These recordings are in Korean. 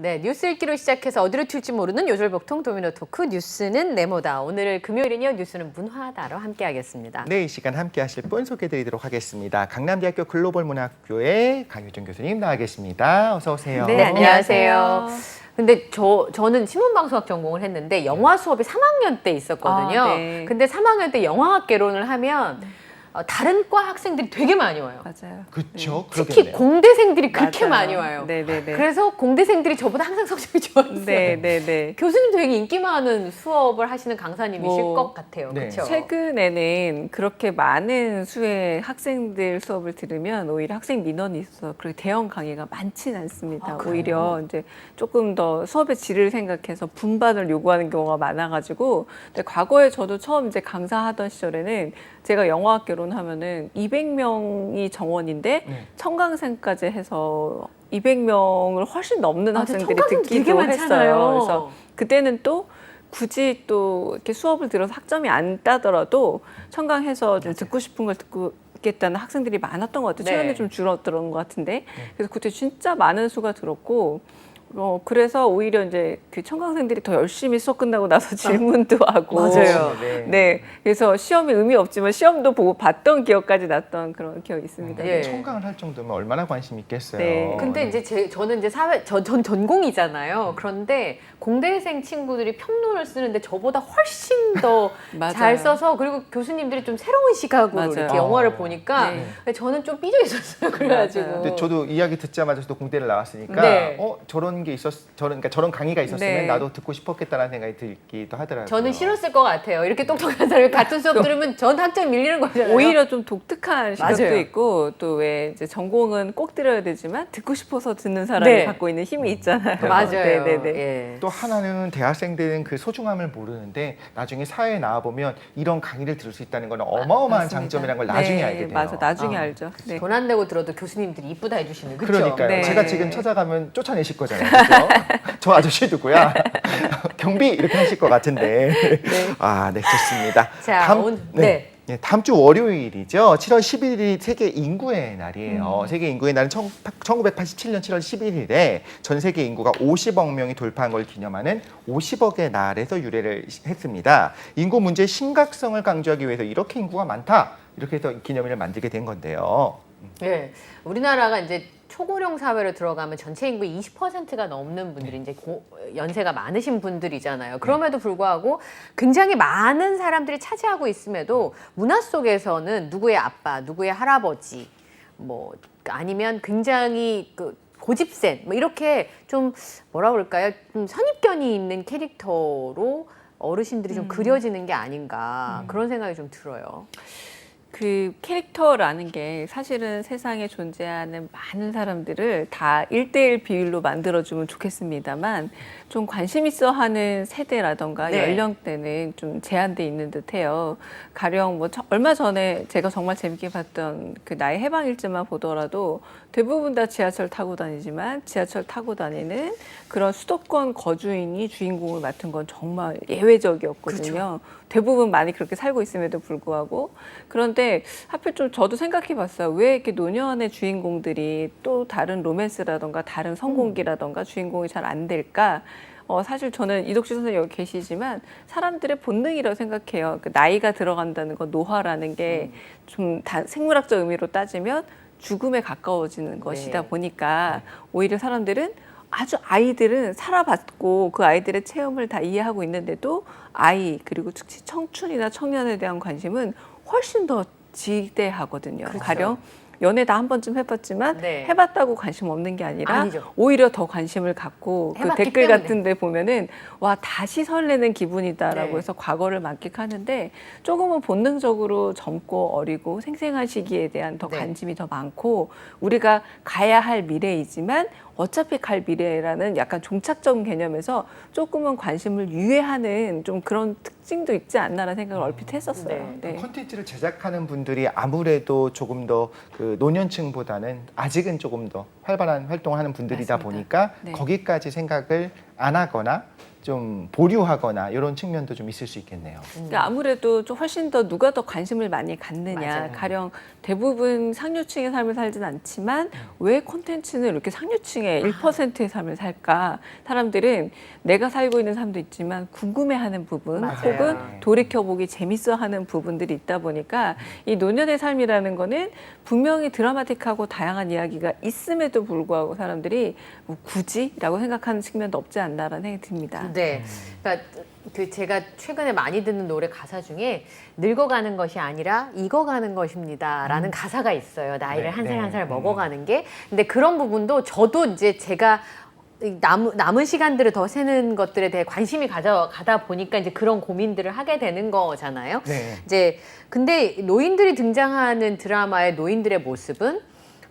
네, 뉴스 읽기로 시작해서 어디로 튈지 모르는 요절복통 도미노 토크 뉴스는 네모다. 오늘 금요일은요, 뉴스는 문화다로 함께하겠습니다. 네, 이 시간 함께하실 분 소개해드리도록 하겠습니다. 강남대학교 글로벌문학교의 강효정 교수님 나와 계십니다. 어서 오세요. 네, 안녕하세요. 근데 저는 신문방송학 전공을 했는데 영화 수업이 3학년 때 있었거든요. 네. 근데 3학년 때 영화학 개론을 하면 다른 과 학생들이 되게 많이 와요. 맞아요. 그렇죠. 특히 공대생들이 그렇게 맞아요. 많이 와요. 네네네. 그래서 공대생들이 저보다 항상 성적이 좋았어요. 네네네. 교수님 되게 인기 많은 수업을 하시는 강사님이실 뭐, 것 같아요. 네. 그렇죠? 최근에는 그렇게 많은 수의 학생들 수업을 들으면 오히려 학생 민원이 있어서 그렇게 대형 강의가 많지는 않습니다. 아, 그래요? 오히려 이제 조금 더 수업의 질을 생각해서 분반을 요구하는 경우가 많아가지고, 근데 과거에 저도 처음 이제 강사하던 시절에는 제가 영어학 개론하면은 200명이 정원인데 네. 청강생까지 해서 200명을 훨씬 넘는 맞아, 학생들이 청강생 되게 듣기도 많잖아요. 했어요. 그래서 그때는 또 굳이 또 이렇게 수업을 들어서 학점이 안 따더라도 청강해서 좀 듣고 싶은 걸 듣겠다는 학생들이 많았던 것 같아요. 네. 최근에 좀 줄어드는 것 같은데. 그래서 그때 진짜 많은 수가 들었고, 그래서 오히려 이제 그 청강생들이 더 열심히 수업 끝나고 나서 질문도 하고. 맞아요. 네. 그래서 시험이 의미 없지만 시험도 보고 봤던 기억까지 났던 그런 기억이 있습니다. 예. 청강을 할 정도면 얼마나 관심 있겠어요. 네. 근데 이제 저는 이제 전 전공이잖아요. 그런데 공대생 친구들이 평론을 쓰는데 저보다 훨씬 더 맞아요. 잘 써서, 그리고 교수님들이 좀 새로운 시각으로 맞아요. 이렇게 영화를 보니까 네. 저는 좀 삐져 있었어요. 그래가지고. 맞아요. 근데 저도 이야기 듣자마자 저도 공대를 나왔으니까 네. 저런 게 그러니까 저런 강의가 있었으면 네. 나도 듣고 싶었겠다는 생각이 들기도 하더라고요. 저는 싫었을 것 같아요. 이렇게 똑똑한 사람이 같은 수업 들으면 전 학점 밀리는 거잖아요. 오히려 좀 독특한 시각도 맞아요. 있고, 또 왜 이제 전공은 꼭 들어야 되지만 듣고 싶어서 듣는 사람이 네. 갖고 있는 힘이 있잖아요. 맞아요. 네네네. 예. 또 하나는 대학생들은 그 소중함을 모르는데 나중에 사회에 나와 보면 이런 강의를 들을 수 있다는 건 어마어마한 맞습니다. 장점이라는 걸 나중에 네, 알게 돼요. 맞아, 나중에 아. 알죠. 네. 돈 안 내고 들어도 교수님들이 이쁘다 해주시는, 그렇죠? 그러니까요. 네. 제가 지금 찾아가면 쫓아내실 거잖아요. 그렇죠? 저 아저씨 누구야? 경비 이렇게 하실 것 같은데. 아, 네, 좋습니다. 자, 네. 다음 주 월요일이죠. 7월 11일이 세계 인구의 날이에요. 세계 인구의 날은 1987년 7월 11일에 전 세계 인구가 50억 명이 돌파한 걸 기념하는 50억의 날에서 유래를 했습니다. 인구 문제의 심각성을 강조하기 위해서 이렇게 인구가 많다, 이렇게 해서 기념일을 만들게 된 건데요. 네, 우리나라가 이제 초고령 사회로 들어가면 전체 인구의 20%가 넘는 분들이 이제 연세가 많으신 분들이잖아요. 그럼에도 불구하고 굉장히 많은 사람들이 차지하고 있음에도 문화 속에서는 누구의 아빠, 누구의 할아버지, 뭐 아니면 굉장히 고집센, 뭐 이렇게 좀 뭐라 그럴까요? 좀 선입견이 있는 캐릭터로 어르신들이 좀 그려지는 게 아닌가, 그런 생각이 좀 들어요. 그 캐릭터라는 게 사실은 세상에 존재하는 많은 사람들을 다 1대1 비율로 만들어주면 좋겠습니다만, 좀 관심 있어 하는 세대라던가 네. 연령대는 좀 제한돼 있는 듯해요. 가령 뭐 얼마 전에 제가 정말 재밌게 봤던 그 나의 해방일지만 보더라도 대부분 다 지하철 타고 다니지만 지하철 타고 다니는 그런 수도권 거주인이 주인공을 맡은 건 정말 예외적이었거든요. 그렇죠. 대부분 많이 그렇게 살고 있음에도 불구하고. 그런데 하필 좀 저도 생각해 봤어요. 왜 이렇게 노년의 주인공들이 또 다른 로맨스라던가 다른 성공기라던가 주인공이 잘 안 될까? 사실 저는 이덕주 선생님 여기 계시지만 사람들의 본능이라고 생각해요. 그 나이가 들어간다는 건, 노화라는 게 좀 생물학적 의미로 따지면 죽음에 가까워지는 것이다 보니까 오히려 사람들은 아이들은 살아봤고 그 아이들의 체험을 다 이해하고 있는데도 그리고 특히 청춘이나 청년에 대한 관심은 훨씬 더 지대하거든요. 그렇죠. 가령 연애 다 한 번쯤 해봤지만 네. 해봤다고 관심 없는 게 아니라 아니죠. 오히려 더 관심을 갖고 그 해봤기 댓글 때문에. 같은 데 보면은 와, 다시 설레는 기분이다라고 네. 해서 과거를 만끽하는데, 조금은 본능적으로 젊고 어리고 생생한 시기에 대한 더 네. 관심이 더 많고, 우리가 가야 할 미래이지만 어차피 갈 미래라는 약간 종착적 개념에서 조금은 관심을 유예하는 좀 그런 특징도 있지 않나라는 생각을 얼핏 했었어요. 네. 네. 콘텐츠를 제작하는 분들이 아무래도 조금 더 그 노년층보다는 아직은 조금 더 활발한 활동을 하는 분들이다 맞습니다. 보니까 네. 거기까지 생각을 안 하거나 좀 보류하거나 이런 측면도 좀 있을 수 있겠네요. 그러니까 아무래도 좀 훨씬 더 누가 더 관심을 많이 갖느냐. 맞아요. 가령 대부분 상류층의 삶을 살진 않지만 왜 콘텐츠는 이렇게 상류층의 1%의 삶을 살까? 사람들은 내가 살고 있는 삶도 있지만 궁금해하는 부분 맞아요. 혹은 돌이켜보기 재밌어하는 부분들이 있다 보니까 이 노년의 삶이라는 거는 분명히 드라마틱하고 다양한 이야기가 있음에도 불구하고 사람들이 뭐 굳이라고 생각하는 측면도 없지 않나라는 생각이 듭니다. 네. 그러니까 그 제가 최근에 많이 듣는 노래 가사 중에 늙어가는 것이 아니라 익어가는 것입니다라는 가사가 있어요. 나이를 네, 한 살 한 살 네. 먹어가는 게. 근데 그런 부분도 저도 이제 제가 남은 시간들을 더 새는 것들에 대해 관심이 가다 보니까 이제 그런 고민들을 하게 되는 거잖아요. 네. 이제 근데 노인들이 등장하는 드라마의 노인들의 모습은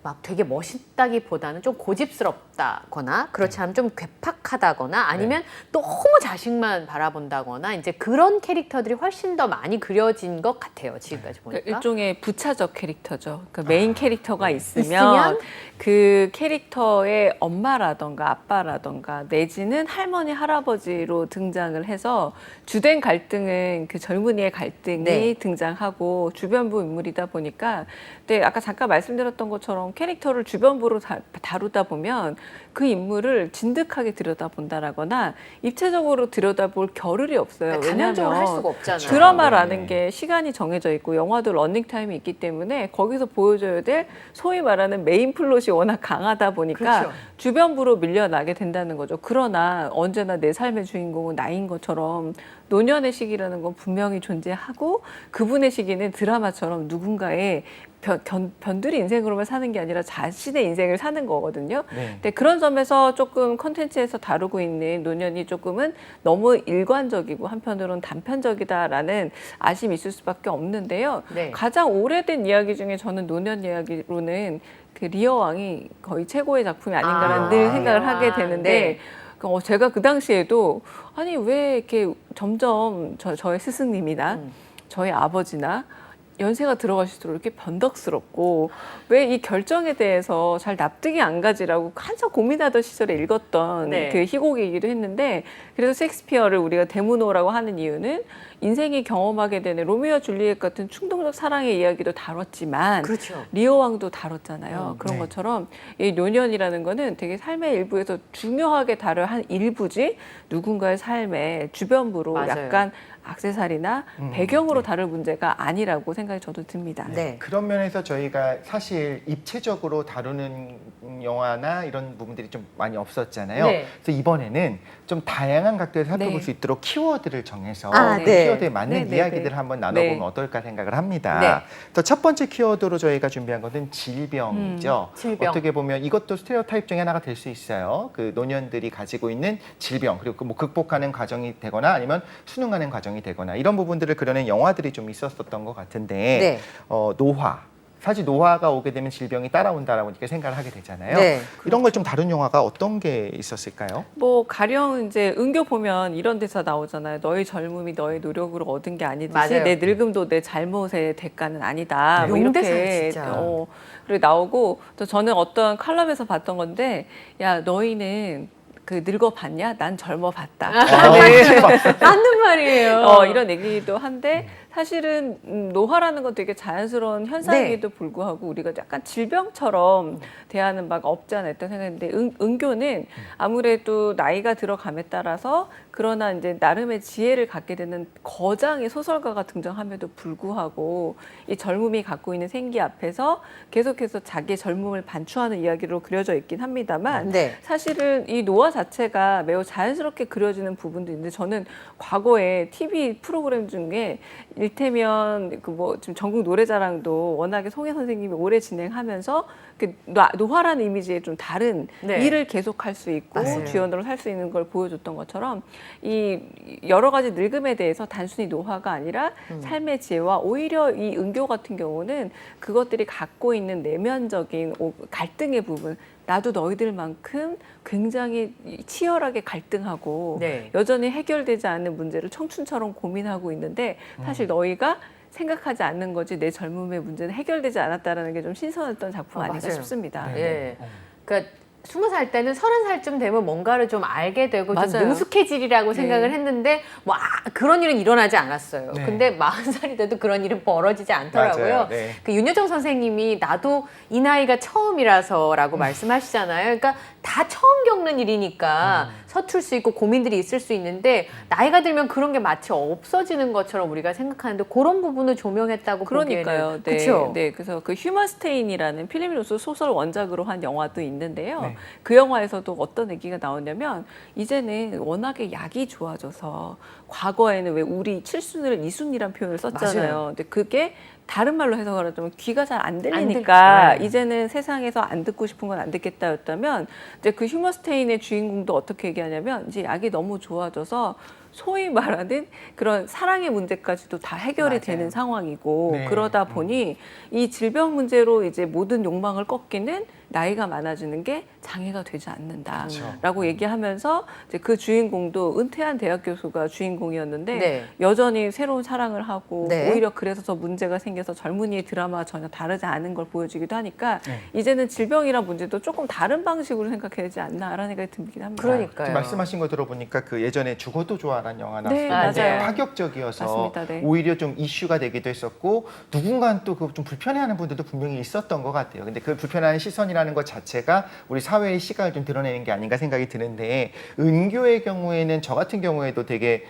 막 되게 멋있다기보다는 좀 고집스럽다거나 그렇지 않으면 좀 괴팍하다거나 아니면 너무 자식만 바라본다거나 이제 그런 캐릭터들이 훨씬 더 많이 그려진 것 같아요. 지금까지 보니까. 그러니까 일종의 부차적 캐릭터죠. 그러니까 메인 캐릭터가 있으면 있으면 그 캐릭터의 엄마라던가 아빠라던가 내지는 할머니 할아버지로 등장을 해서 주된 갈등은 그 젊은이의 갈등이 네. 등장하고 주변부 인물이다 보니까 근데 아까 잠깐 말씀드렸던 것처럼 캐릭터를 주변부로 다루다 보면 그 인물을 진득하게 들여다본다라거나 입체적으로 들여다볼 겨를이 없어요. 단편적으로 할 왜냐하면 수가 없잖아요. 드라마라는 네. 게 시간이 정해져 있고 영화도 러닝타임이 있기 때문에 거기서 보여줘야 될 소위 말하는 메인 플롯이 워낙 강하다 보니까 그렇죠. 주변부로 밀려나게 된다는 거죠. 그러나 언제나 내 삶의 주인공은 나인 것처럼 노년의 시기라는 건 분명히 존재하고 그분의 시기는 드라마처럼 누군가의 변두리 인생으로만 사는 게 아니라 자신의 인생을 사는 거거든요. 네. 근데 그런 점에서 조금 콘텐츠에서 다루고 있는 노년이 조금은 너무 일관적이고 한편으로는 단편적이다라는 아쉬움이 있을 수밖에 없는데요. 네. 가장 오래된 이야기 중에 저는 노년 이야기로는 그 리어 왕이 거의 최고의 작품이 아닌가라는 늘 생각을 하게 되는데 네. 제가 그 당시에도 아니 왜 이렇게 점점 저의 스승님이나 저희 아버지나 연세가 들어가실수록 이렇게 변덕스럽고 왜 이 결정에 대해서 잘 납득이 안 가지라고 한참 고민하던 시절에 읽었던 네. 그 희곡이기도 했는데 그래서 셰익스피어를 우리가 데모노라고 하는 이유는 인생이 경험하게 되는 로미오와 줄리엣 같은 충동적 사랑의 이야기도 다뤘지만 그렇죠. 리오 왕도 다뤘잖아요. 그런 네. 것처럼 이 노년이라는 거는 되게 삶의 일부에서 중요하게 다룰 한 일부지 누군가의 삶의 주변부로 맞아요. 약간 액세서리나 배경으로 다룰 문제가 아니라고 생각이 저도 듭니다. 네. 그런 면에서 저희가 사실 입체적으로 다루는 영화나 이런 부분들이 좀 많이 없었잖아요. 네. 그래서 이번에는 좀 다양한 각도에서 살펴볼 네. 수 있도록 키워드를 정해서 아, 그 네. 키워드에 맞는 네, 네, 이야기들을 네. 한번 나눠보면 네. 어떨까 생각을 합니다. 네. 그래서 첫 번째 키워드로 저희가 준비한 것은 질병이죠. 질병. 어떻게 보면 이것도 스테레오타입 중에 하나가 될 수 있어요. 그 노년들이 가지고 있는 질병 그리고 그 뭐 극복하는 과정이 되거나 아니면 수능하는 과정이 되거나 이런 부분들을 그려낸 영화들이 좀 있었던 것 같은데 네. 노화. 사실 노화가 오게 되면 질병이 따라온다라고 이렇게 생각을 하게 되잖아요. 네. 이런 걸 좀 다룬 영화가 어떤 게 있었을까요? 뭐 가령 이제 은교 보면 이런 대사 나오잖아요. 너의 젊음이 너의 노력으로 얻은 게 아니듯이 맞아요. 내 늙음도 내 잘못의 대가는 아니다. 뭐 명대사 이렇게 진짜. 그리고 나오고 또 저는 어떤 칼럼에서 봤던 건데 야 너희는 그 늙어봤냐? 난 젊어봤다. 맞는 말이에요. 이런 얘기도 한데 사실은 노화라는 건 되게 자연스러운 현상임에도 불구하고 우리가 약간 질병처럼 대하는 바가 없지 않아 있다고 생각했는데 은교는 아무래도 나이가 들어감에 따라서 그러나 이제 나름의 지혜를 갖게 되는 거장의 소설가가 등장함에도 불구하고 이 젊음이 갖고 있는 생기 앞에서 계속해서 자기의 젊음을 반추하는 이야기로 그려져 있긴 합니다만 네. 사실은 이 노화 자체가 매우 자연스럽게 그려지는 부분도 있는데 저는 과거에 TV 프로그램 중에 일테면 그 뭐 지금 전국 노래자랑도 워낙에 송혜 선생님이 오래 진행하면서 그 노화라는 이미지에 좀 다른 네. 일을 계속할 수 있고 맞아요. 주연으로 살 수 있는 걸 보여줬던 것처럼 이 여러 가지 늙음에 대해서 단순히 노화가 아니라 삶의 지혜와 오히려 이 은교 같은 경우는 그것들이 갖고 있는 내면적인 갈등의 부분 나도 너희들만큼 굉장히 치열하게 갈등하고 네. 여전히 해결되지 않는 문제를 청춘처럼 고민하고 있는데 사실 너희가 생각하지 않는 거지 내 젊음의 문제는 해결되지 않았다라는 게 좀 신선했던 작품 아닌가 맞아요. 싶습니다. 네. 예. 그러니까 20살 때는 30살쯤 되면 뭔가를 좀 알게 되고 좀 맞아요. 능숙해지리라고 네. 생각을 했는데 뭐 그런 일은 일어나지 않았어요. 네. 근데 40살이 돼도 그런 일은 벌어지지 않더라고요. 맞아요. 네. 그 윤여정 선생님이 나도 이 나이가 처음이라서라고 말씀하시잖아요. 그러니까 다 처음 겪는 일이니까 서툴 수 있고 고민들이 있을 수 있는데 나이가 들면 그런 게 마치 없어지는 것처럼 우리가 생각하는데 그런 부분을 조명했다고 그러니까요. 보기에는 네, 그렇죠. 네, 그래서 그 휴먼 스테인이라는 필립 로스 소설 원작으로 한 영화도 있는데요. 네. 그 영화에서도 어떤 얘기가 나오냐면 이제는 워낙에 약이 좋아져서 과거에는 왜 우리 칠순을 이순이란 표현을 썼잖아요. 맞아요. 근데 그게 다른 말로 해석하자면 귀가 잘 안 들리니까 네. 이제는 세상에서 안 듣고 싶은 건 안 듣겠다였다면 이제 그 휴먼 스테인의 주인공도 어떻게 얘기하냐면 이제 약이 너무 좋아져서 소위 말하는 그런 사랑의 문제까지도 다 해결이 맞아요. 되는 상황이고 네. 그러다 보니 이 질병 문제로 이제 모든 욕망을 꺾기는 나이가 많아지는 게 장애가 되지 않는다라고 그렇죠. 얘기하면서 이제 그 주인공도 은퇴한 대학 교수가 주인공이었는데 네. 여전히 새로운 사랑을 하고 네. 오히려 그래서 더 문제가 생겨서 젊은이의 드라마와 전혀 다르지 않은 걸 보여주기도 하니까 네. 이제는 질병이란 문제도 조금 다른 방식으로 생각해야 되지 않나라는 생각이 들긴 합니다. 그러니까요. 지금 말씀하신 거 들어보니까 그 예전에 죽어도 좋아라는 영화 네, 나왔을 때 맞아요. 파격적이어서 맞습니다. 네. 오히려 좀 이슈가 되기도 했었고 누군가는 또 그 좀 불편해하는 분들도 분명히 있었던 것 같아요. 근데 그 불편한 시선이라는 것 자체가 우리 사회의 시각을 좀 드러내는 게 아닌가 생각이 드는데 은교의 경우에는 저 같은 경우에도 되게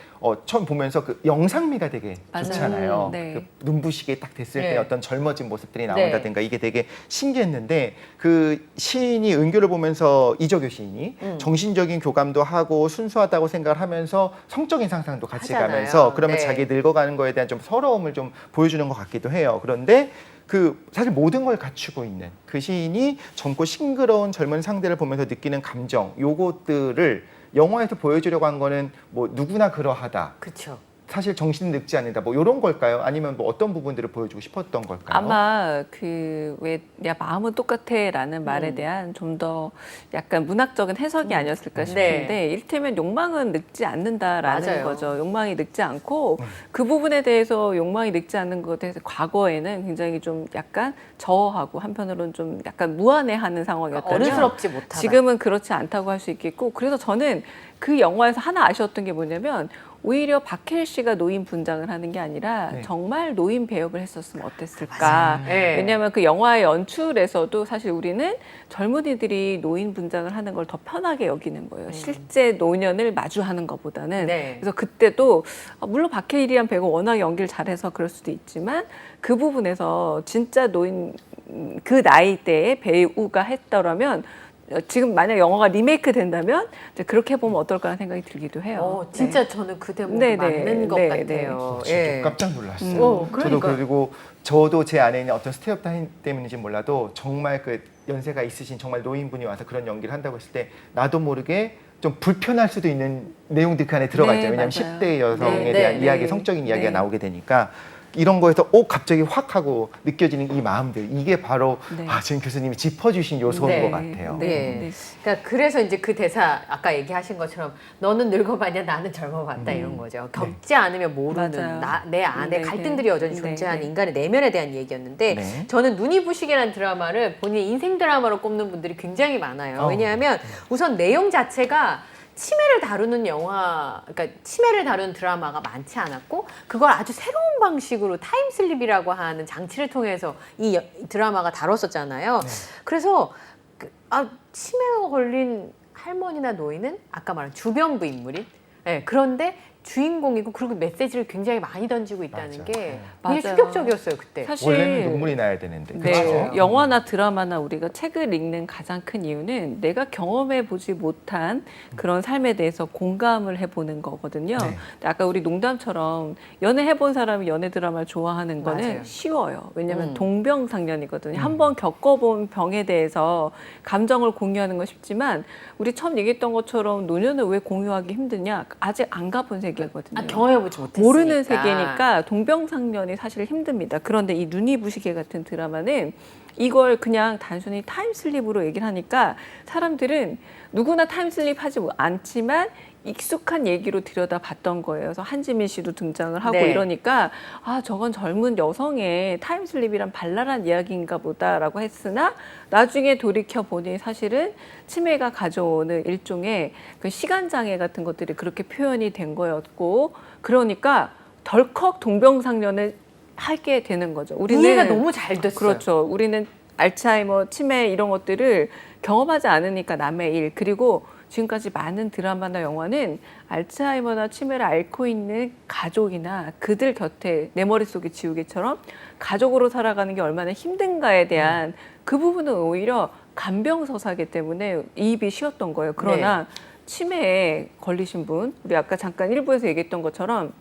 처음 보면서 그 영상미가 되게 맞아요. 좋잖아요. 네. 그 눈부시게 딱 됐을 네. 때 어떤 젊어진 모습들이 네. 나온다든가 이게 되게 신기했는데 그 시인이 은교를 보면서 이적효 시인이 정신적인 교감도 하고 순수하다고 생각을 하면서 성적인 상상도 같이 하잖아요. 가면서 그러면 네. 자기 늙어가는 거에 대한 좀 서러움을 좀 보여주는 것 같기도 해요. 그런데 그 사실 모든 걸 갖추고 있는 그 시인이 젊고 싱그러운 젊은 상대를 보면서 느끼는 감정 요것들을 영화에서 보여주려고 한 거는 뭐 누구나 그러하다. 그렇죠. 사실 정신은 늙지 않는다. 뭐 이런 걸까요? 아니면 뭐 어떤 부분들을 보여주고 싶었던 걸까요? 아마 그 왜 야 마음은 똑같아라는 말에 대한 좀 더 약간 문학적인 해석이 아니었을까 싶은데 네. 이를테면 욕망은 늙지 않는다라는 맞아요. 거죠. 욕망이 늙지 않고 그 부분에 대해서 욕망이 늙지 않는 것에 대해서 과거에는 굉장히 좀 약간 저하고 한편으로는 좀 약간 무안해하는 상황이었다면 어른스럽지 못하다. 지금은 그렇지 않다고 할 수 있겠고 그래서 저는 그 영화에서 하나 아쉬웠던 게 뭐냐면 오히려 박해일 씨가 노인 분장을 하는 게 아니라 네. 정말 노인 배역을 했었으면 어땠을까. 맞아요. 네. 왜냐하면 그 영화의 연출에서도 사실 우리는 젊은이들이 노인 분장을 하는 걸 더 편하게 여기는 거예요. 실제 노년을 마주하는 것보다는. 네. 그래서 그때도 물론 박해일이란 배우가 워낙 연기를 잘해서 그럴 수도 있지만 그 부분에서 진짜 노인 그 나이대의 배우가 했더라면 지금 만약 영화가 리메이크 된다면 이제 그렇게 보면 어떨까 하는 생각이 들기도 해요. 진짜 저는 그 대목이 네, 네. 맞는 것 네, 같아요. 진짜 예. 깜짝 놀랐어요. 저도 그러니까. 그리고 저도 제 안에 있는 어떤 스테레오타입 때문인지 몰라도 정말 그 연세가 있으신 정말 노인분이 와서 그런 연기를 한다고 했을 때 나도 모르게 좀 불편할 수도 있는 내용들이 그 안에 들어가 있죠. 네, 왜냐하면 맞아요. 10대 여성에 네, 대한 네, 이야기, 네. 성적인 이야기가 네. 나오게 되니까 이런 거에서 갑자기 확 하고 느껴지는 이 마음들 이게 바로 네. 지금 교수님이 짚어주신 요소인 네. 것 같아요. 네. 그러니까 그래서 이제 그 대사 아까 얘기하신 것처럼 너는 늙어봤냐 나는 젊어봤다 이런 거죠. 겪지 않으면 모르는 맞아요. 내 안에 네, 갈등들이 네. 여전히 네, 존재하는 네. 인간의 내면에 대한 얘기였는데 네. 저는 눈이 부시게라는 드라마를 본인 인생 드라마로 꼽는 분들이 굉장히 많아요. 왜냐하면 우선 내용 자체가 치매를 다루는 영화, 그러니까 치매를 다루는 드라마가 많지 않았고 그걸 아주 새로운 방식으로 타임슬립이라고 하는 장치를 통해서 이 드라마가 다뤘었잖아요. 그래서 치매가 걸린 할머니나 노인은 아까 말한 주변부 인물인 그런데 주인공이고 그리고 메시지를 굉장히 많이 던지고 있다는 맞아. 게 네. 굉장히 맞아요. 충격적이었어요 그때. 사실 원래는 눈물이 나야 되는데. 네, 그렇죠? 영화나 드라마나 우리가 책을 읽는 가장 큰 이유는 내가 경험해 보지 못한 그런 삶에 대해서 공감을 해보는 거거든요. 네. 근데 아까 우리 농담처럼 연애 해본 사람이 연애 드라마를 좋아하는 거는 맞아요. 쉬워요. 왜냐하면 음. 동병상련이거든요. 한번 겪어본 병에 대해서 감정을 공유하는 건 쉽지만 우리 처음 얘기했던 것처럼 노년을 왜 공유하기 힘드냐? 아직 안 가본 세계거든요. 경험해보지 못했으니까. 모르는 세계니까 동병상련이 사실 힘듭니다. 그런데 이 눈이 부시게 같은 드라마는 이걸 그냥 단순히 타임슬립으로 얘기를 하니까 사람들은 누구나 타임슬립 하지 않지만 익숙한 얘기로 들여다봤던 거예요. 그래서 한지민 씨도 등장을 하고 네. 이러니까 아 저건 젊은 여성의 타임슬립이란 발랄한 이야기인가 보다라고 했으나 나중에 돌이켜보니 사실은 치매가 가져오는 일종의 그 시간장애 같은 것들이 그렇게 표현이 된 거였고 그러니까 덜컥 동병상련을 하게 되는 거죠. 이해가 너무 잘 됐어요. 그렇죠. 우리는 알츠하이머, 치매 이런 것들을 경험하지 않으니까 남의 일 그리고 지금까지 많은 드라마나 영화는 알츠하이머나 치매를 앓고 있는 가족이나 그들 곁에 내 머릿속에 지우개처럼 가족으로 살아가는 게 얼마나 힘든가에 대한 그 부분은 오히려 간병서사기 때문에 이입이 쉬웠던 거예요. 그러나 치매에 걸리신 분, 우리 아까 잠깐 일부에서 얘기했던 것처럼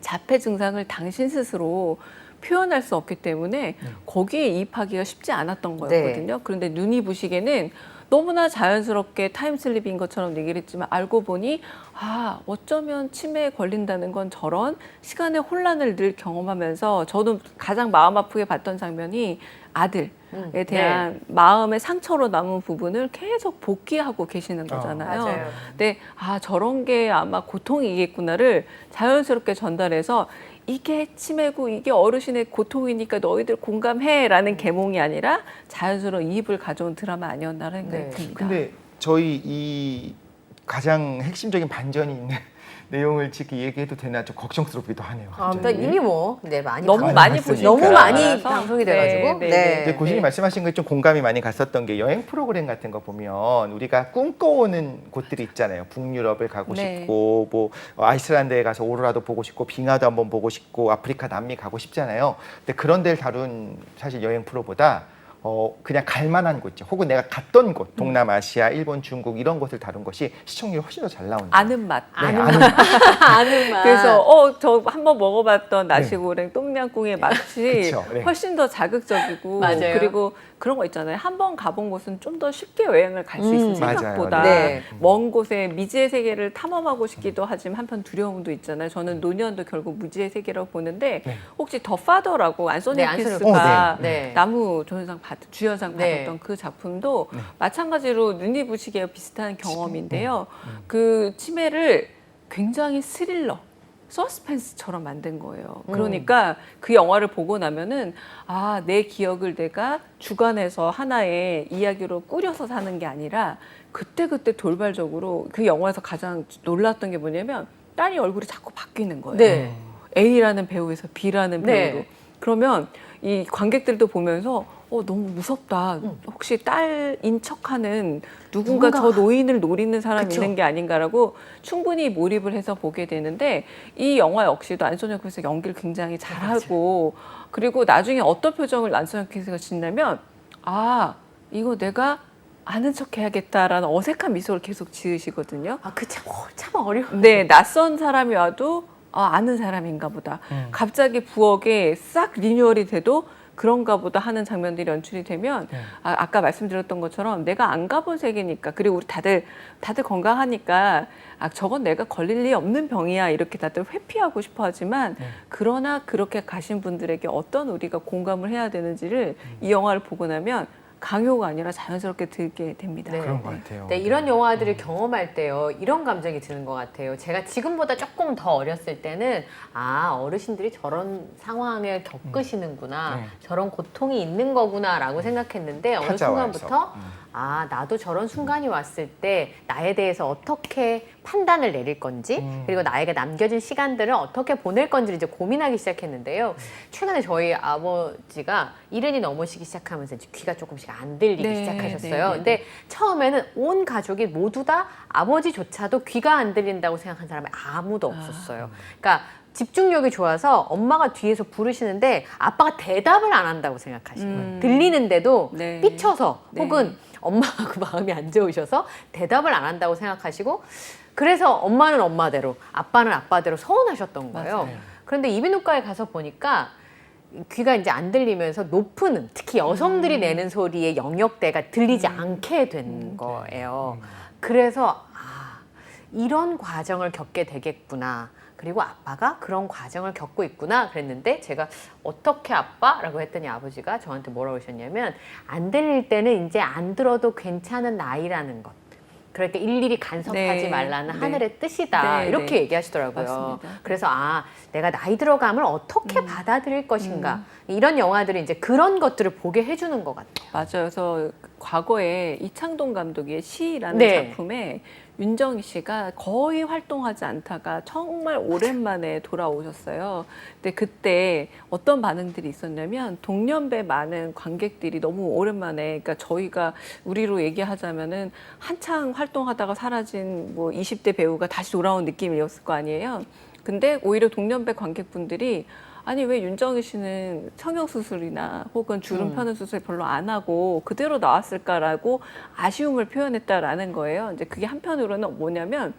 자폐 증상을 당신 스스로 표현할 수 없기 때문에 거기에 이입하기가 쉽지 않았던 거였거든요. 그런데 눈이 부시게는 너무나 자연스럽게 타임슬립인 것처럼 얘기를 했지만 알고 보니 아 어쩌면 치매에 걸린다는 건 저런 시간의 혼란을 늘 경험하면서 저도 가장 마음 아프게 봤던 장면이 아들에 대한 마음의 상처로 남은 부분을 계속 복귀하고 계시는 거잖아요. 맞아요. 근데 아 저런 게 아마 고통이겠구나를 자연스럽게 전달해서 이게 치매고 이게 어르신의 고통이니까 너희들 공감해라는 계몽이 아니라 자연스러운 이입을 가져온 드라마 아니었나라는 생각이 듭니다. 근데 저희 이 가장 핵심적인 반전이 있는 내용을 지금 얘기해도 되나 좀 걱정스럽기도 하네요. 일단 이미 뭐 많이 너무 많이 보신 너무 많이 드라마라서. 방송이 돼가지고 이제 고객님 말씀하신 거에 좀 공감이 많이 갔었던 게 여행 프로그램 같은 거 보면 우리가 꿈꿔오는 곳들이 있잖아요. 북유럽을 가고 싶고 뭐 아이슬란드에 가서 오로라도 보고 싶고 빙하도 한번 보고 싶고 아프리카 남미 가고 싶잖아요. 근데 그런 데를 다룬 사실 여행 프로보다 그냥 갈 만한 곳, 혹은 내가 갔던 곳, 동남아시아, 일본, 중국 이런 곳을 다룬 것이 시청률이 훨씬 더 잘 나온다. 아는 맛. 아는 맛. 아는 맛. 그래서 저 한번 먹어봤던 나시고랭 똠양꿍의 맛이 그쵸, 훨씬 더 자극적이고 맞아요. 그리고 그런 거 있잖아요. 한 번 가본 곳은 좀 더 쉽게 여행을 갈 수 있는 맞아요. 생각보다 네. 먼 곳에 미지의 세계를 탐험하고 싶기도 하지만 한편 두려움도 있잖아요. 저는 노년도 결국 무지의 세계라고 보는데 혹시 더 파더라고 안소니 안소니 피스가 네. 나무 주연상 네. 받았던 그 작품도 마찬가지로 눈이 부시게 비슷한 경험인데요. 그 치매를 굉장히 스릴러, 서스펜스처럼 만든 거예요. 그러니까 그 영화를 보고 나면은 아, 내 기억을 내가 주관해서 하나의 이야기로 꾸려서 사는 게 아니라 그때그때 돌발적으로 그 영화에서 가장 놀랐던 게 뭐냐면 딸이 얼굴이 자꾸 바뀌는 거예요. 네. A라는 배우에서 B라는 네. 배우로. 그러면 이 관객들도 보면서 너무 무섭다. 혹시 딸인 척하는 누군가 저 노인을 노리는 사람이 그쵸. 있는 게 아닌가라고 충분히 몰입을 해서 보게 되는데 이 영화 역시도 안소니 퀴스가 연기를 굉장히 잘하고 그리고 나중에 어떤 표정을 안소니 퀴스가 짓냐면 아 이거 내가 아는 척 해야겠다라는 어색한 미소를 계속 지으시거든요. 참 어려워. 네, 낯선 사람이 와도 아는 사람인가 보다. 갑자기 부엌에 싹 리뉴얼이 돼도 그런가 보다 하는 장면들이 연출이 되면 아까 말씀드렸던 것처럼 내가 안 가본 세계니까 그리고 우리 다들 건강하니까 저건 내가 걸릴 리 없는 병이야 이렇게 다들 회피하고 싶어 하지만 그러나 그렇게 가신 분들에게 어떤 우리가 공감을 해야 되는지를 이 영화를 보고 나면 강요가 아니라 자연스럽게 들게 됩니다. 네. 그런 것 같아요. 네, 이런 영화들을 경험할 때요, 이런 감정이 드는 것 같아요. 제가 지금보다 조금 더 어렸을 때는 어르신들이 저런 상황을 겪으시는구나, 저런 고통이 있는 거구나라고 생각했는데 어느 타자와에서. 순간부터 나도 저런 순간이 왔을 때 나에 대해서 어떻게 판단을 내릴 건지 그리고 나에게 남겨진 시간들을 어떻게 보낼 건지를 이제 고민하기 시작했는데요. 최근에 저희 아버지가 70이 넘으시기 시작하면서 이제 귀가 조금씩 안 들리기 네, 시작하셨어요. 네, 근데 처음에는 온 가족이 모두 다 아버지조차도 귀가 안 들린다고 생각한 사람이 아무도 없었어요. 그러니까 집중력이 좋아서 엄마가 뒤에서 부르시는데 아빠가 대답을 안 한다고 생각하시는 거예요. 들리는데도 네. 삐쳐서 네. 혹은 엄마가 그 마음이 안 좋으셔서 대답을 안 한다고 생각하시고 그래서 엄마는 엄마대로 아빠는 아빠대로 서운하셨던 거예요. 맞아요. 그런데 이비인후과에 가서 보니까 귀가 이제 안 들리면서 높은 음, 특히 여성들이 내는 소리의 영역대가 들리지 않게 된 거예요. 그래서 이런 과정을 겪게 되겠구나. 그리고 아빠가 그런 과정을 겪고 있구나 그랬는데 제가 어떻게 아빠라고 했더니 아버지가 저한테 뭐라고 하셨냐면 안 들릴 때는 이제 안 들어도 괜찮은 나이라는 것. 그러니까 일일이 간섭하지 네. 말라는 네. 하늘의 뜻이다. 네, 이렇게 네. 얘기하시더라고요. 맞습니다. 그래서 내가 나이 들어감을 어떻게 받아들일 것인가. 이런 영화들이 이제 그런 것들을 보게 해주는 것 같아요. 맞아요. 그래서 과거에 이창동 감독의 시라는 네. 작품에 윤정희 씨가 거의 활동하지 않다가 정말 오랜만에 돌아오셨어요. 근데 그때 어떤 반응들이 있었냐면 동년배 많은 관객들이 너무 오랜만에, 그러니까 저희가 우리로 얘기하자면은 한창 활동하다가 사라진 뭐 20대 배우가 다시 돌아온 느낌이었을 거 아니에요. 근데 오히려 동년배 관객분들이 아니 왜 윤정희 씨는 성형수술이나 혹은 주름 펴는 수술 별로 안 하고 그대로 나왔을까라고 아쉬움을 표현했다라는 거예요. 이제 그게 한편으로는 뭐냐면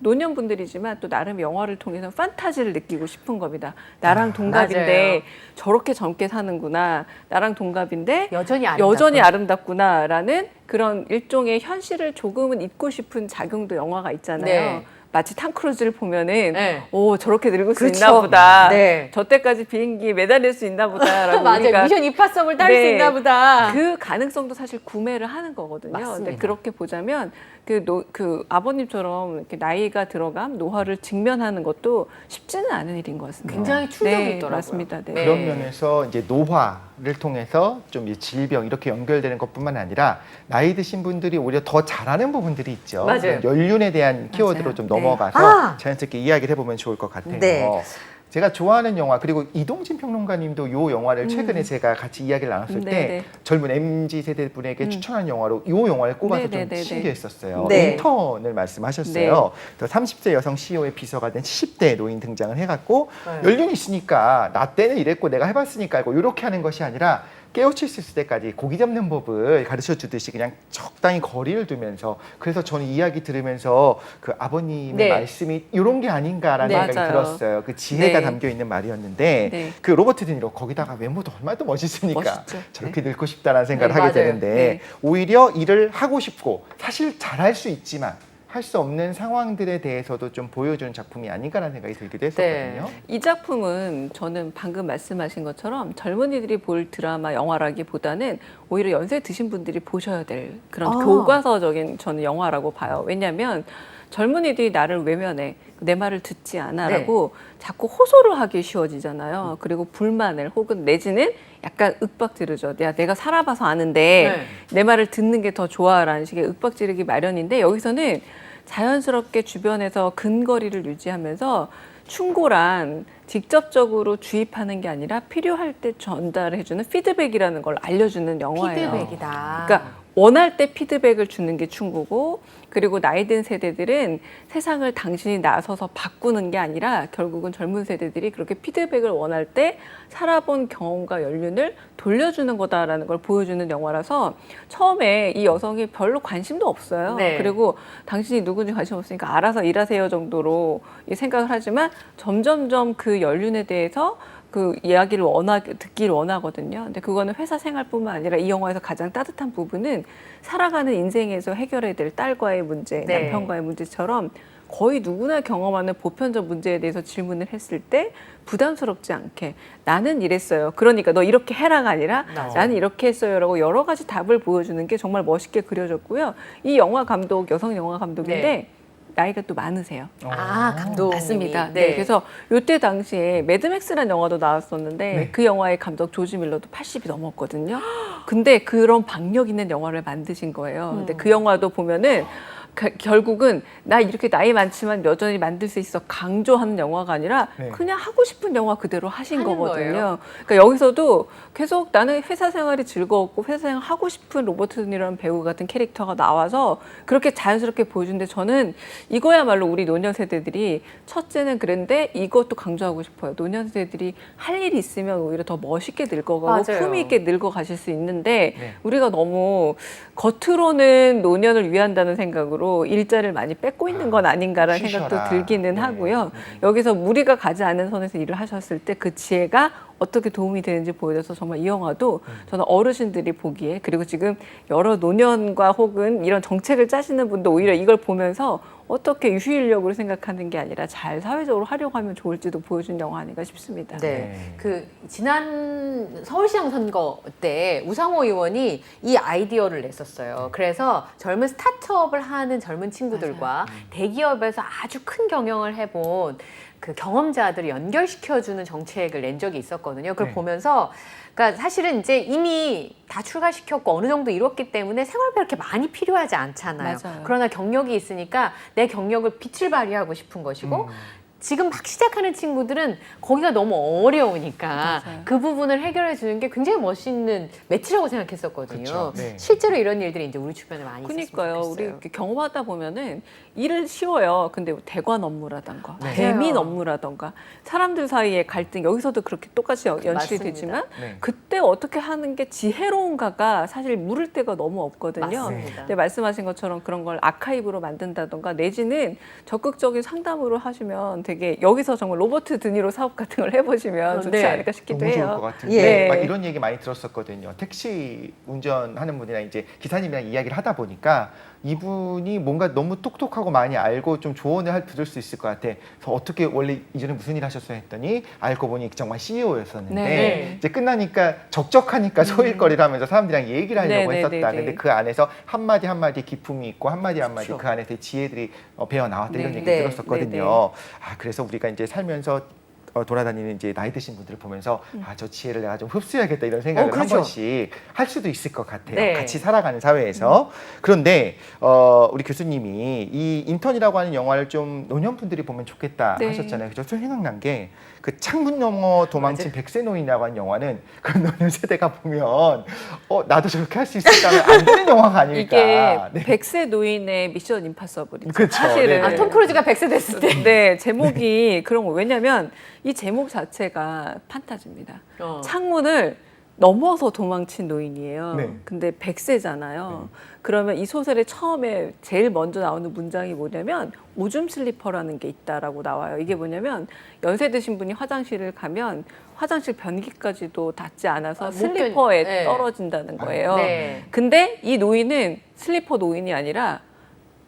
노년분들이지만 또 나름 영화를 통해서 판타지를 느끼고 싶은 겁니다. 나랑 동갑인데 맞아요. 저렇게 젊게 사는구나. 나랑 동갑인데 여전히 여전히 아름답구나라는 그런 일종의 현실을 조금은 잊고 싶은 작용도 영화가 있잖아요. 네. 마치 탐 크루즈를 보면은 네. 오 저렇게 늙을 수 그렇죠. 있나 보다. 네. 저 때까지 비행기에 매달릴 수 있나 보다라고 맞아요. 우리가 미션 입하성을 딸 수 네. 있나 보다. 그 가능성도 사실 구매를 하는 거거든요. 맞습니다. 근데 그렇게 보자면 그 아버님처럼 이렇게 나이가 들어감 노화를 직면하는 것도 쉽지는 않은 일인 것 같습니다. 굉장히 충격이 네, 있더라고요. 맞습니다. 네. 그런 면에서 이제 노화를 통해서 좀 이제 질병 이렇게 연결되는 것뿐만 아니라 나이 드신 분들이 오히려 더 잘하는 부분들이 있죠. 맞아요. 연륜에 대한 키워드로 맞아요. 좀 네. 넘어가서 자연스럽게 이야기를 해보면 좋을 것 같아요. 네. 제가 좋아하는 영화 그리고 이동진 평론가님도 이 영화를 최근에 제가 같이 이야기를 나눴을 때 네네. 젊은 MZ 세대 분에게 추천한 영화로 이 영화를 꼽아서 좀 네네네네. 신기했었어요. 네. 인턴을 말씀하셨어요. 또 30세 여성 CEO의 비서가 된 70대 노인 등장을 해갖고 네. 연륜이 있으니까 나 때는 이랬고 내가 해봤으니까 알고 이렇게 하는 것이 아니라 깨우칠 수 있을 때까지 고기 잡는 법을 가르쳐 주듯이 그냥 적당히 거리를 두면서 그래서 저는 이야기 들으면서 그 아버님의 네. 말씀이 이런 게 아닌가라는 네. 생각이 맞아요. 들었어요. 그 지혜가 네. 담겨 있는 말이었는데 네. 그 로버트 드니로 거기다가 외모도 얼마나 또 멋있으니까 멋있죠. 저렇게 늙고 싶다라는 생각을 네, 하게 맞아요. 되는데 네. 오히려 일을 하고 싶고 사실 잘할 수 있지만 할 수 없는 상황들에 대해서도 좀 보여주는 작품이 아닌가라는 생각이 들기도 했었거든요. 이 작품은 저는 방금 말씀하신 것처럼 젊은이들이 볼 드라마, 영화라기보다는 오히려 연세 드신 분들이 보셔야 될 그런 교과서적인 저는 영화라고 봐요. 왜냐하면 젊은이들이 나를 외면해, 내 말을 듣지 않아라고 자꾸 호소를 하기 쉬워지잖아요. 그리고 불만을 혹은 내지는 약간 윽박 지르죠. 내가 살아봐서 아는데 내 말을 듣는 게 더 좋아라는 식의 윽박 지르기 마련인데 여기서는 자연스럽게 주변에서 근거리를 유지하면서 충고란 직접적으로 주입하는 게 아니라 필요할 때 전달해주는 피드백이라는 걸 알려주는 영화예요. 피드백이다. 그러니까 원할 때 피드백을 주는 게 충고고 그리고 나이 든 세대들은 세상을 당신이 나서서 바꾸는 게 아니라 결국은 젊은 세대들이 그렇게 피드백을 원할 때 살아본 경험과 연륜을 돌려주는 거다라는 걸 보여주는 영화라서 처음에 이 여성이 별로 관심도 없어요. 네. 그리고 당신이 누군지 관심 없으니까 알아서 일하세요 정도로 생각을 하지만 점점점 그 연륜에 대해서 그 이야기를 듣기를 원하거든요. 근데 그거는 회사 생활뿐만 아니라 이 영화에서 가장 따뜻한 부분은 살아가는 인생에서 해결해야 될 딸과의 문제, 네. 남편과의 문제처럼 거의 누구나 경험하는 보편적 문제에 대해서 질문을 했을 때 부담스럽지 않게 나는 이랬어요. 그러니까 너 이렇게 해라가 아니라 나는 이렇게 했어요라고 여러 가지 답을 보여주는 게 정말 멋있게 그려졌고요. 이 영화 감독, 여성 영화 감독인데 네. 나이가 또 많으세요. 감독 맞습니다. 네. 그래서 이때 당시에 매드맥스라는 영화도 나왔었는데 네. 그 영화의 감독 조지 밀러도 80이 넘었거든요. 근데 그런 박력 있는 영화를 만드신 거예요. 근데 그 영화도 보면은 결국은 나 이렇게 나이 많지만 여전히 만들 수 있어 강조하는 영화가 아니라 네. 그냥 하고 싶은 영화 그대로 하신 하는 거거든요. 거예요? 그러니까 여기서도 계속 나는 회사 생활이 즐거웠고 회사 생활 하고 싶은 로버트 드니라는 배우 같은 캐릭터가 나와서 그렇게 자연스럽게 보여주는데 저는 이거야말로 우리 노년 세대들이 첫째는 그런데 이것도 강조하고 싶어요. 노년 세대들이 할 일이 있으면 오히려 더 멋있게 늙어가고 맞아요. 품위 있게 늙어가실 수 있는데 네. 우리가 너무 겉으로는 노년을 위한다는 생각으로 일자를 많이 뺏고 있는 건 아닌가라는 쉬셔라. 생각도 들기는 네. 하고요. 여기서 무리가 가지 않은 선에서 일을 하셨을 때 그 지혜가 어떻게 도움이 되는지 보여줘서 정말 이 영화도 저는 어르신들이 보기에 그리고 지금 여러 노년과 혹은 이런 정책을 짜시는 분도 오히려 이걸 보면서 어떻게 유희인력으로 생각하는 게 아니라 잘 사회적으로 활용하면 좋을지도 보여준 영화 아닌가 싶습니다. 네. 그 지난 서울시장 선거 때 우상호 의원이 이 아이디어를 냈었어요. 그래서 젊은 스타트업을 하는 젊은 친구들과 대기업에서 아주 큰 경영을 해본 그 경험자들을 연결시켜주는 정책을 낸 적이 있었거든요. 그걸 네. 보면서 그러니까 사실은 이제 이미 다 출가시켰고 어느 정도 이뤘기 때문에 생활비 그렇게 많이 필요하지 않잖아요. 맞아요. 그러나 경력이 있으니까 내 경력을 빛을 발휘하고 싶은 것이고 지금 막 시작하는 친구들은 거기가 너무 어려우니까 맞아요. 그 부분을 해결해 주는 게 굉장히 멋있는 매치라고 생각했었거든요. 그쵸, 네. 실제로 이런 일들이 이제 우리 주변에 많이 있었으면 그러니까요. 우리 좋겠어요. 이렇게 경험하다 보면은 일은 쉬워요. 근데 대관 업무라던가 맞아요. 대민 업무라던가 사람들 사이의 갈등 여기서도 그렇게 똑같이 연출이 맞습니다. 되지만 네. 그때 어떻게 하는 게 지혜로운가가 사실 물을 데가 너무 없거든요. 맞습니다. 근데 말씀하신 것처럼 그런 걸 아카이브로 만든다던가 내지는 적극적인 상담으로 하시면 되게 여기서 정말 로버트 드니로 사업 같은 걸 해보시면 좋지 네. 않을까 싶기도 너무 좋을 것 해요. 같은데 예. 막 이런 얘기 많이 들었었거든요. 택시 운전하는 분이랑 이제 기사님이랑 이야기를 하다 보니까 이분이 뭔가 너무 똑똑하고 많이 알고 좀 조언을 들을 수 있을 것 같아. 그래서 어떻게 원래 이전에 무슨 일 하셨어요 했더니 알고 보니 정말 CEO였었는데 네. 이제 끝나니까 적적하니까 소일거리를 하면서 사람들이랑 얘기를 하려고 네, 네, 했었다. 네, 근데 네. 그 안에서 한마디 한마디 기품이 있고 한마디 한마디 그쵸. 그 안에서 지혜들이 배어 나왔다 이런 네. 얘기 네, 들었었거든요. 네, 네. 아 그래서 우리가 이제 살면서 돌아다니는 이제 나이 드신 분들을 보면서 아 저 지혜를 내가 좀 흡수해야겠다 이런 생각을 한 그렇죠. 번씩 할 수도 있을 것 같아요. 네. 같이 살아가는 사회에서. 그런데 우리 교수님이 이 인턴이라고 하는 영화를 좀 노년분들이 보면 좋겠다 네. 하셨잖아요. 그래서 좀 생각난 게 그 창문 넘어 도망친 백세 노인이라고 하는 영화는 그 노년 세대가 보면 나도 저렇게 할 수 있을까 하면 안 되는 영화가 아닐까. 이게 네. 100세 노인의 미션 임파서블이죠. 그쵸, 사실은. 네. 아, 톰 크루즈가 100세 됐을 때. 네, 제목이 그런 거. 왜냐면 이 제목 자체가 판타지입니다. 창문을 넘어서 도망친 노인이에요. 네. 근데 100세잖아요. 그러면 이 소설의 처음에 제일 먼저 나오는 문장이 뭐냐면 오줌 슬리퍼라는 게 있다라고 나와요. 이게 뭐냐면 연세 드신 분이 화장실을 가면 화장실 변기까지도 닿지 않아서 못 슬리퍼에 네. 떨어진다는 거예요. 네. 근데 이 노인은 슬리퍼 노인이 아니라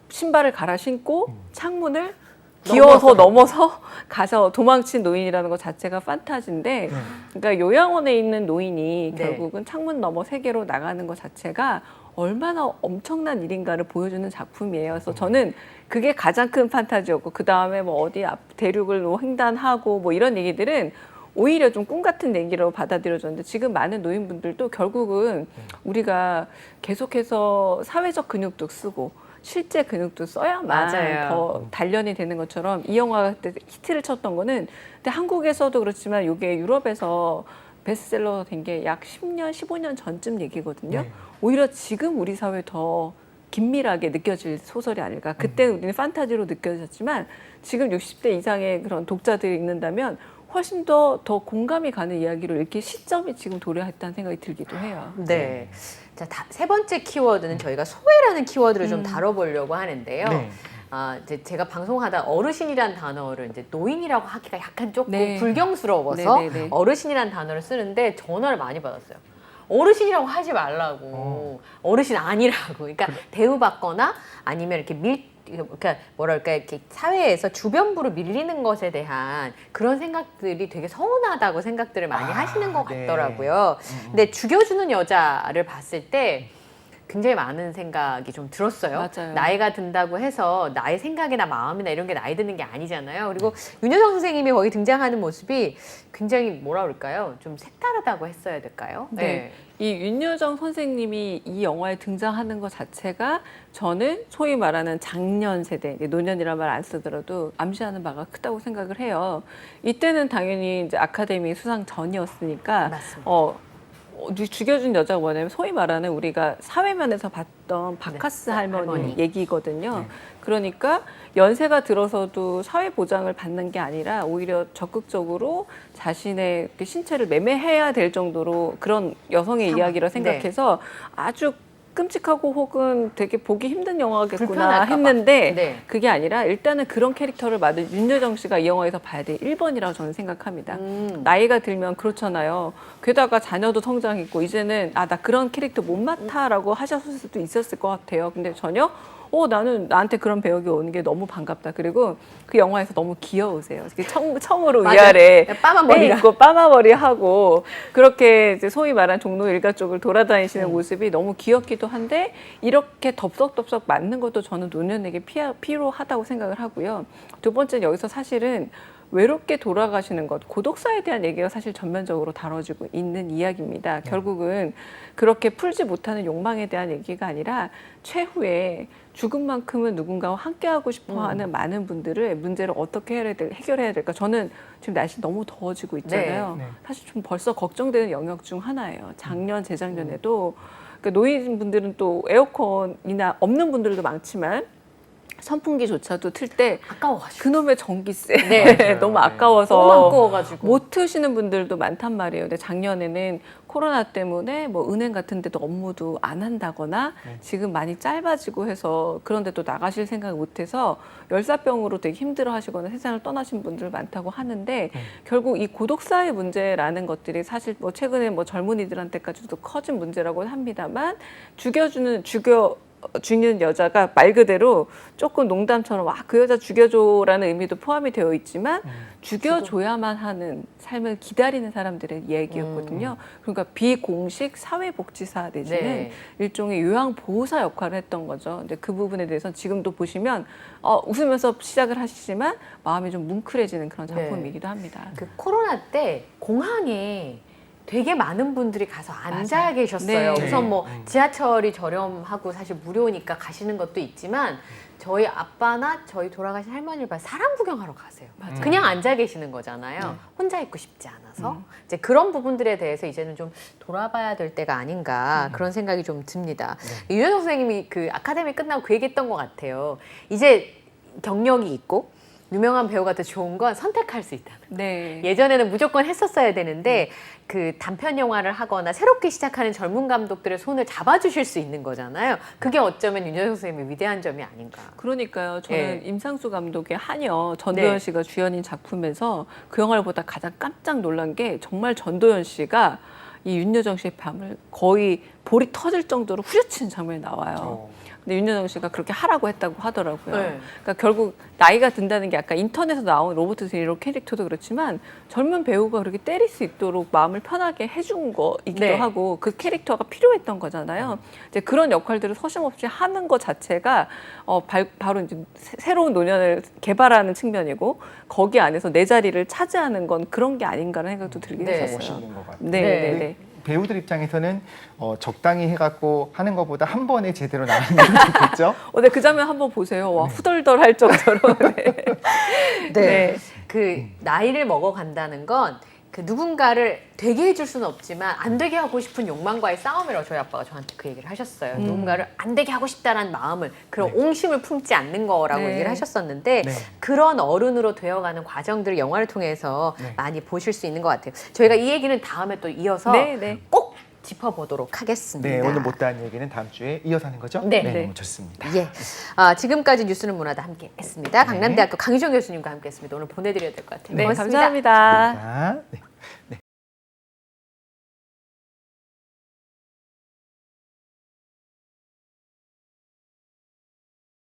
신발을 갈아 신고 창문을 기어서 넘어서 가서 도망친 노인이라는 것 자체가 판타지인데, 그러니까 요양원에 있는 노인이 네. 결국은 창문 너머 세계로 나가는 것 자체가 얼마나 엄청난 일인가를 보여주는 작품이에요. 그래서 저는 그게 가장 큰 판타지였고, 그 다음에 뭐 어디 앞 대륙을 뭐 횡단하고 뭐 이런 얘기들은 오히려 좀 꿈 같은 얘기로 받아들여졌는데, 지금 많은 노인분들도 결국은 우리가 계속해서 사회적 근육도 쓰고 실제 근육도 써야만 맞아요. 더 단련이 되는 것처럼 이 영화가 그때 히트를 쳤던 거는, 근데 한국에서도 그렇지만 이게 유럽에서 베스트셀러 된 게 약 10년, 15년 전쯤 얘기거든요. 네. 오히려 지금 우리 사회에 더 긴밀하게 느껴질 소설이 아닐까. 그때 우리는 판타지로 느껴졌지만 지금 60대 이상의 그런 독자들이 읽는다면 훨씬 더 공감이 가는 이야기로 읽기 시점이 지금 도래했다는 생각이 들기도 해요. 네. 자, 세 번째 키워드는 저희가 소외라는 키워드를 좀 다뤄보려고 하는데요. 네. 이제 제가 방송하다 어르신이란 단어를 이제 노인이라고 하기가 약간 조금 네. 불경스러워서 네, 네, 네. 어르신이란 단어를 쓰는데 전화를 많이 받았어요. 어르신이라고 하지 말라고. 어르신 아니라고. 그러니까 대우받거나 아니면 이렇게 그러니까 뭐랄까 이렇게 사회에서 주변부로 밀리는 것에 대한 그런 생각들이 되게 서운하다고 생각들을 많이 하시는 것 네. 같더라고요. 근데 죽여주는 여자를 봤을 때 굉장히 많은 생각이 좀 들었어요. 맞아요. 나이가 든다고 해서 나의 생각이나 마음이나 이런 게 나이 드는 게 아니잖아요. 그리고 윤여정 선생님이 거기 등장하는 모습이 굉장히 뭐라 그럴까요? 좀 색다르다고 했어야 될까요? 네. 이 윤여정 선생님이 이 영화에 등장하는 것 자체가 저는 소위 말하는 장년 세대, 노년이란 말 안 쓰더라도 암시하는 바가 크다고 생각을 해요. 이때는 당연히 이제 아카데미 수상 전이었으니까 맞습니다. 죽여준 여자가 뭐냐면 소위 말하는 우리가 사회면에서 봤던 바카스 네. 할머니 할머니. 얘기거든요. 그러니까 연세가 들어서도 사회 보장을 받는 게 아니라 오히려 적극적으로 자신의 신체를 매매해야 될 정도로 그런 여성의 이야기라 생각해서 아주 끔찍하고 혹은 되게 보기 힘든 영화겠구나 불편할까 봐. 했는데 네. 그게 아니라 일단은 그런 캐릭터를 맡은 윤여정 씨가 이 영화에서 봐야 될 1번이라고 저는 생각합니다. 나이가 들면 그렇잖아요. 게다가 자녀도 성장했고 이제는 나 그런 캐릭터 못 맡아라고 하셨을 수도 있었을 것 같아요. 근데 전혀 나는 나한테 그런 배역이 오는 게 너무 반갑다. 그리고 그 영화에서 너무 귀여우세요. 이렇게 처음으로 맞아요. 위아래 빠만 머리랑. 있고 빠마머리 하고 그렇게 이제 소위 말한 종로 일가 쪽을 돌아다니시는 모습이 너무 귀엽기도 한데 이렇게 덥석덥석 맞는 것도 저는 노년에게 필요하다고 생각을 하고요. 두 번째는 여기서 사실은 외롭게 돌아가시는 것, 고독사에 대한 얘기가 사실 전면적으로 다뤄지고 있는 이야기입니다. 결국은 그렇게 풀지 못하는 욕망에 대한 얘기가 아니라 최후에 죽음만큼은 누군가와 함께하고 싶어하는 많은 분들의 문제를 어떻게 해결해야 될까. 저는 지금 날씨 너무 더워지고 있잖아요. 네. 네. 사실 좀 벌써 걱정되는 영역 중 하나예요. 작년, 재작년에도 그러니까 노인분들은 또 에어컨이나 없는 분들도 많지만 선풍기조차도 틀 때 아까워가지고. 그놈의 전기세 네. 너무 맞아요. 아까워서 너무 아까워가지고. 못 트시는 분들도 많단 말이에요. 근데 작년에는 코로나 때문에 뭐 은행 같은 데도 업무도 안 한다거나 지금 많이 짧아지고 해서 그런 데도 나가실 생각을 못 해서 열사병으로 되게 힘들어 하시거나 세상을 떠나신 분들 많다고 하는데 결국 이 고독사의 문제라는 것들이 사실 뭐 최근에 뭐 젊은이들한테까지도 커진 문제라고 합니다만 죽이는 여자가 말 그대로 조금 농담처럼 와 그 여자 죽여줘라는 의미도 포함이 되어 있지만 죽여줘야만 하는 삶을 기다리는 사람들의 얘기였거든요. 그러니까 비공식 사회복지사 내지는 네. 일종의 요양보호사 역할을 했던 거죠. 근데 그 부분에 대해서 지금도 보시면 웃으면서 시작을 하시지만 마음이 좀 뭉클해지는 그런 작품이기도 합니다. 그 코로나 때 공항에 되게 많은 분들이 가서 앉아 맞아요. 계셨어요. 네. 우선 뭐 지하철이 저렴하고 사실 무료니까 가시는 것도 있지만 저희 아빠나 저희 돌아가신 할머니를 봐 사람 구경하러 가세요. 맞아요. 그냥 앉아 계시는 거잖아요. 혼자 있고 싶지 않아서 이제 그런 부분들에 대해서 이제는 좀 돌아봐야 될 때가 아닌가 그런 생각이 좀 듭니다. 유현석 선생님이 그 아카데미 끝나고 그 얘기했던 것 같아요. 이제 경력이 있고 유명한 배우가 더 좋은 건 선택할 수 있다는. 네. 예전에는 무조건 했었어야 되는데 그 단편 영화를 하거나 새롭게 시작하는 젊은 감독들의 손을 잡아주실 수 있는 거잖아요. 그게 어쩌면 윤여정 선생님의 위대한 점이 아닌가. 그러니까요. 저는 예. 임상수 감독의 하녀 전도연 네. 씨가 주연인 작품에서 그 영화를 보다 가장 깜짝 놀란 게 정말 전도연 씨가 이 윤여정 씨의 밤을 거의 볼이 터질 정도로 후려치는 장면이 나와요. 근데 윤여정 씨가 그렇게 하라고 했다고 하더라고요. 네. 그러니까 결국 나이가 든다는 게 아까 인터넷에서 나온 로버트 드니로 캐릭터도 그렇지만 젊은 배우가 그렇게 때릴 수 있도록 마음을 편하게 해준 거이기도 네. 하고 그 캐릭터가 필요했던 거잖아요. 이제 그런 역할들을 서슴없이 하는 것 자체가 바로 이제 새로운 노년을 개발하는 측면이고 거기 안에서 내 자리를 차지하는 건 그런 게 아닌가라는 생각도 들긴 네. 했었어요. 멋있는 것 같아요. 네, 네. 네, 네. 배우들 입장에서는 적당히 해갖고 하는 것보다 한 번에 제대로 나가는 게 좋겠죠? 근데 그 장면 한번 보세요. 와, 후덜덜할 정도로. 네. 네. 그 나이를 먹어간다는 건 그 누군가를 되게 해줄 수는 없지만 안 되게 하고 싶은 욕망과의 싸움이라고 저희 아빠가 저한테 그 얘기를 하셨어요. 누군가를 안 되게 하고 싶다라는 마음을 그런 옹심을 품지 않는 거라고 네. 얘기를 하셨었는데 네. 그런 어른으로 되어가는 과정들을 영화를 통해서 네. 많이 보실 수 있는 것 같아요. 저희가 이 얘기는 다음에 또 이어서 네, 네. 꼭 짚어보도록 하겠습니다. 네, 오늘 못다한 얘기는 다음 주에 이어서 하는 거죠? 네. 네, 네. 너무 좋습니다. 예. 지금까지 뉴스는 문화다 함께 했습니다. 강남대학교 강희정 교수님과 함께 했습니다. 오늘 보내드려야 될 것 같아요. 네, 고맙습니다. 감사합니다. 자, 네.